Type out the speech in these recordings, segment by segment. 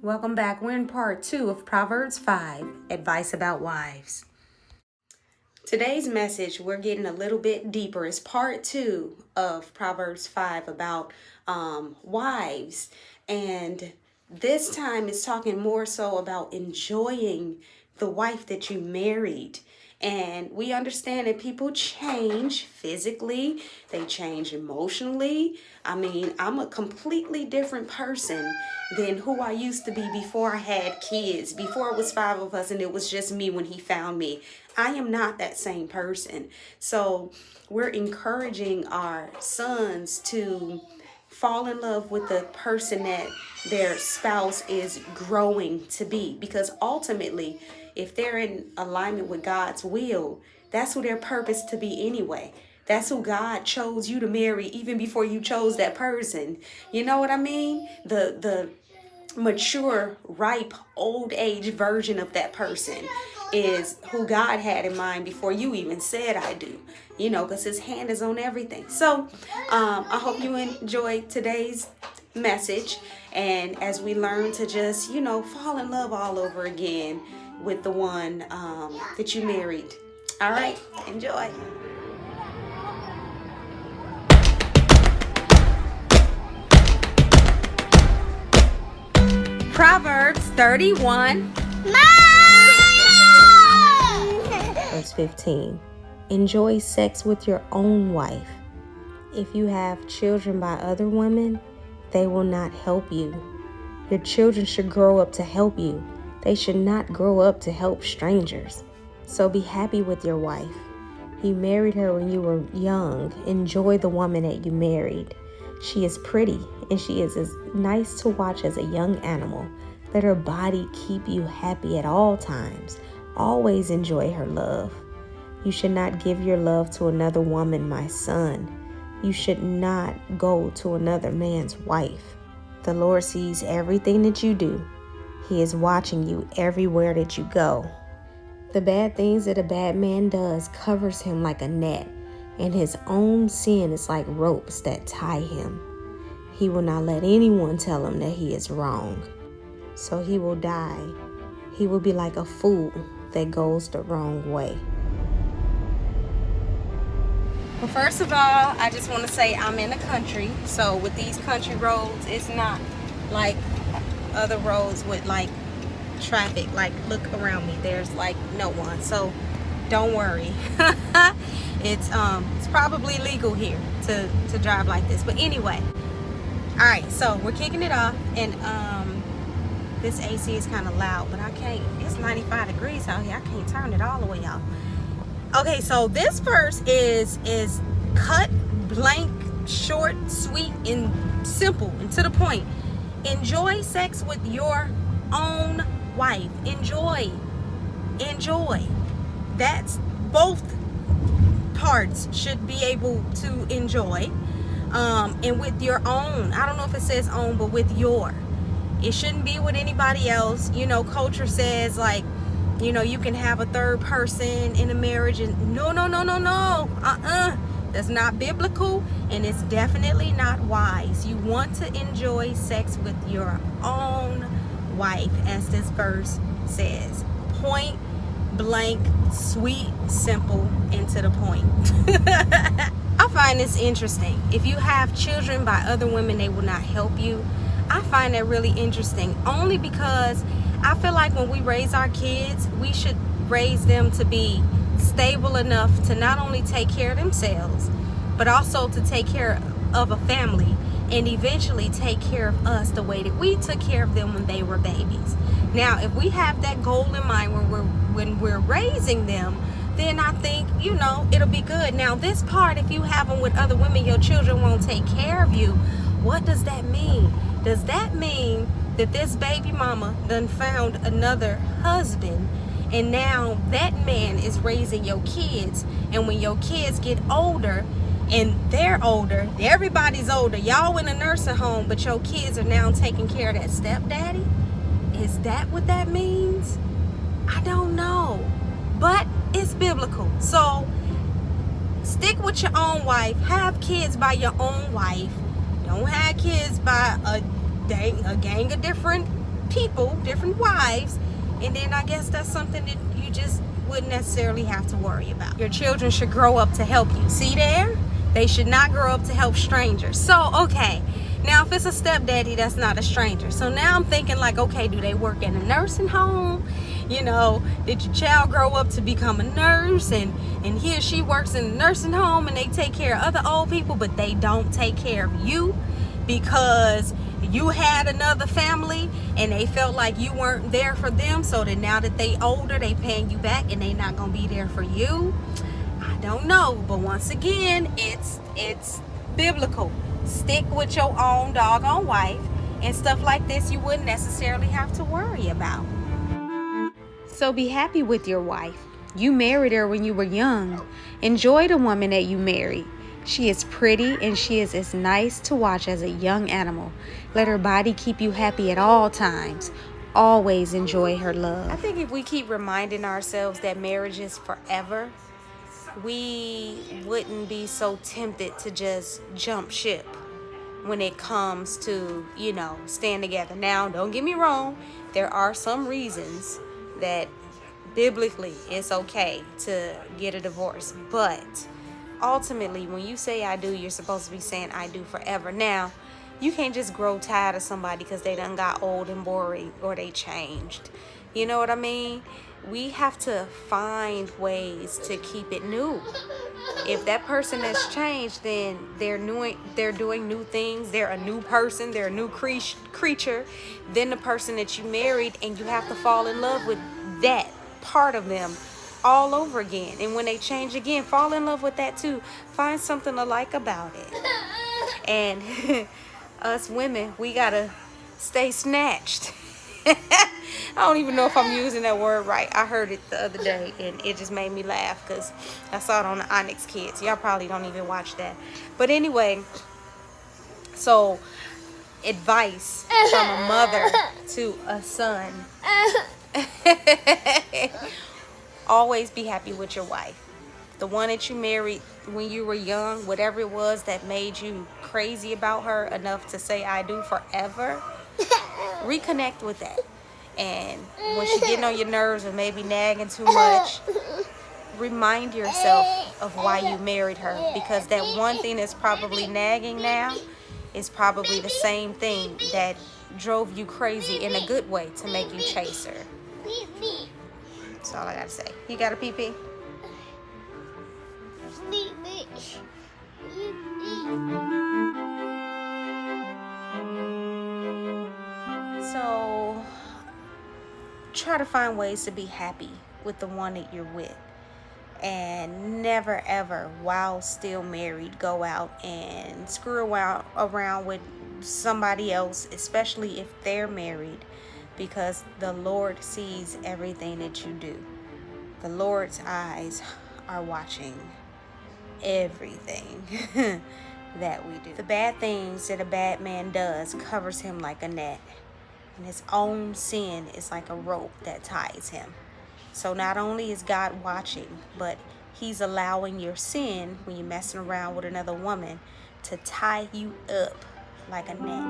Welcome back. We're in part 2 of Proverbs 5, Advice About Wives. Today's message, we're getting a little bit deeper. It's part 2 of Proverbs 5 about wives. And this time it's talking more so about enjoying the wife that you married. And we understand that people change physically, they change emotionally. I mean, I'm a completely different person than who I used to be before I had kids, before it was 5 of us and it was just me when he found me. I am not that same person. So we're encouraging our sons to fall in love with the person that their spouse is growing to be, because ultimately, if they're in alignment with God's will, that's who they're purposed to be anyway. That's who God chose you to marry even before you chose that person. You know what I mean? The mature, ripe, old age version of that person is who God had in mind before you even said I do. You know, because his hand is on everything. So I hope you enjoyed today's message. And as we learn to just, fall in love all over again with the one that you married. All right, enjoy. Proverbs 31. Verse 15. Enjoy sex with your own wife. If you have children by other women, they will not help you. Your children should grow up to help you. They should not grow up to help strangers. So be happy with your wife. You married her when you were young. Enjoy the woman that you married. She is pretty and she is as nice to watch as a young animal. Let her body keep you happy at all times. Always enjoy her love. You should not give your love to another woman, my son. You should not go to another man's wife. The Lord sees everything that you do. He is watching you everywhere that you go. The bad things that a bad man does covers him like a net, and his own sin is like ropes that tie him. He will not let anyone tell him that he is wrong. So he will die. He will be like a fool that goes the wrong way. Well, first of all, I just want to say I'm in the country. So with these country roads, it's not like other roads with like traffic. Like, look around me, there's like no one. So don't worry. It's probably legal here to drive like this. But anyway, all right, so we're kicking it off, and this AC is kind of loud, but I can't. It's 95 degrees out here. I can't turn it all the way off. Okay, so this verse is cut, blank, short, sweet, and simple, and to the point. Enjoy sex with your own wife. Enjoy. That's both parts should be able to enjoy. And with your own. I don't know if it says own, but with your. It shouldn't be with anybody else. Culture says like, you can have a third person in a marriage, and no. That's not biblical, and it's definitely not wise. You want to enjoy sex with your own wife, as this verse says. Point blank, sweet, simple, and to the point. I find this interesting. If you have children by other women, they will not help you. I find that really interesting, only because I feel like when we raise our kids, we should raise them to be stable enough to not only take care of themselves, but also to take care of a family, and eventually take care of us the way that we took care of them when they were babies. Now, if we have that goal in mind when we're raising them, then I think, it'll be good. Now, this part, if you have them with other women, your children won't take care of you. What does that mean? Does that mean that this baby mama done found another husband, and now that man is raising your kids, and when your kids get older, and they're older, everybody's older, y'all in a nursing home, but your kids are now taking care of that stepdaddy? Is that what that means? I don't know, but it's biblical. So stick with your own wife. Have kids by your own wife. Don't have kids by a gang of different people, different wives, and then I guess that's something that you just wouldn't necessarily have to worry about. Your children should grow up to help you. See there? They should not grow up to help strangers. So, okay, now if it's a stepdaddy, that's not a stranger. So now I'm thinking like, okay, do they work in a nursing home? You know, did your child grow up to become a nurse, and he or she works in a nursing home and they take care of other old people, but they don't take care of you because you had another family and they felt like you weren't there for them, so that now that they older, they paying you back and they not gonna be there for you? I don't know, but once again, it's biblical. Stick with your own doggone wife, and stuff like this you wouldn't necessarily have to worry about. So be happy with your wife. You married her when you were young. Enjoy the woman that you married. She is pretty and she is as nice to watch as a young animal. Let her body keep you happy at all times. Always enjoy her love. I think if we keep reminding ourselves that marriage is forever, we wouldn't be so tempted to just jump ship when it comes to, you know, staying together. Now, don't get me wrong. There are some reasons that biblically it's okay to get a divorce, but ultimately when you say I do, you're supposed to be saying I do forever. Now, you can't just grow tired of somebody because they done got old and boring or they changed. You know what I mean? We have to find ways to keep it new. If that person has changed, then they're doing new things. They're a new person. They're a new creature than the person that you married, and you have to fall in love with that part of them all over again. And when they change again, fall in love with that too. Find something to like about it. And us women, we gotta stay snatched. I don't even know if I'm using that word right. I heard it the other day and it just made me laugh because I saw it on the Onyx Kids. Y'all probably don't even watch that. But anyway, so advice from a mother to a son. Always be happy with your wife. The one that you married when you were young, whatever it was that made you crazy about her enough to say I do forever, reconnect with that. And when she's getting on your nerves or maybe nagging too much, remind yourself of why you married her, because that one thing that's probably nagging now is probably the same thing that drove you crazy in a good way to make you chase her. That's all I gotta say. You got a pee-pee? So try to find ways to be happy with the one that you're with, and never ever, while still married, go out and screw around with somebody else, especially if they're married, because the Lord sees everything that you do. The Lord's eyes are watching everything that we do. The bad things that a bad man does covers him like a net, and his own sin is like a rope that ties him. So not only is God watching, but he's allowing your sin, when you're messing around with another woman, to tie you up like a net.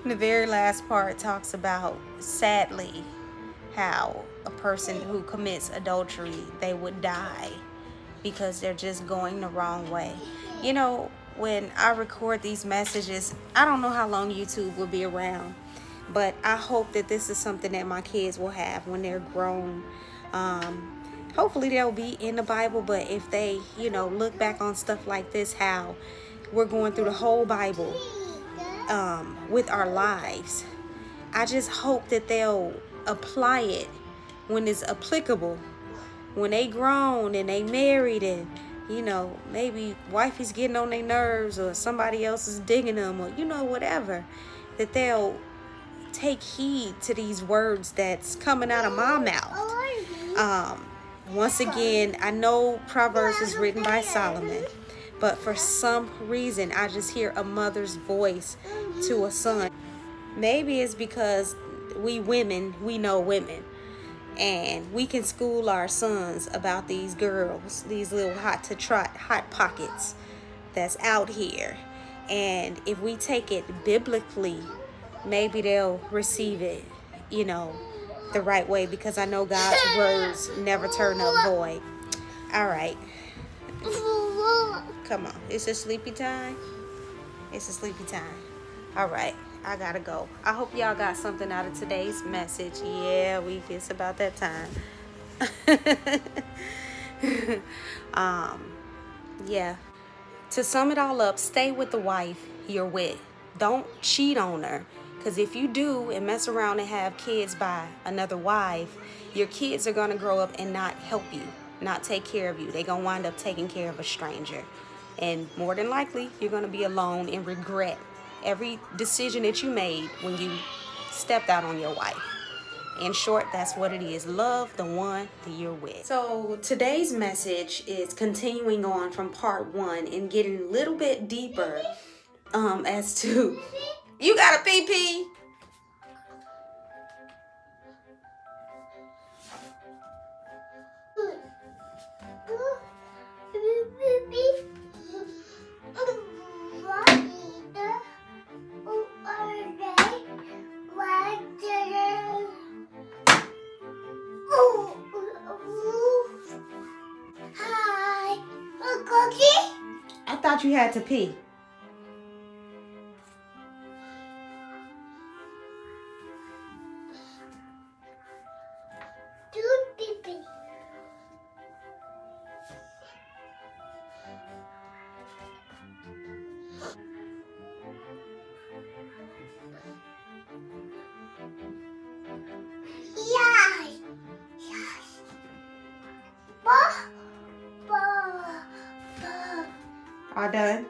The very last part talks about, sadly, how a person who commits adultery, they would die because they're just going the wrong way. You know, when I record these messages, I don't know how long YouTube will be around, but I hope that this is something that my kids will have when they're grown. Hopefully they'll be in the Bible, but if they, you know, look back on stuff like this, how we're going through the whole Bible with our lives, I just hope that they'll apply it when it's applicable. When they grown and they married, and you know, maybe wifey's getting on their nerves or somebody else is digging them, or you know, whatever, that they'll take heed to these words that's coming out of my mouth. Once again, I know Proverbs is written by Solomon, but for some reason I just hear a mother's voice to a son. Maybe it's because we women, we know women. And we can school our sons about these girls, these little hot to trot, hot pockets that's out here. And if we take it biblically, maybe they'll receive it, the right way, because I know God's words never turn up void. All right. Come on. It's a sleepy time. It's a sleepy time. All right. I gotta go. I hope y'all got something out of today's message. Yeah, it's about that time. Yeah. To sum it all up, stay with the wife you're with. Don't cheat on her. Because if you do and mess around and have kids by another wife, your kids are going to grow up and not help you, not take care of you. They're going to wind up taking care of a stranger. And more than likely, you're going to be alone and regret every decision that you made when you stepped out on your wife. In short, that's what it is. Love the one that you're with. So today's message is continuing on from part 1 and getting a little bit deeper as to... You got a pee-pee? I thought you had to pee. All done?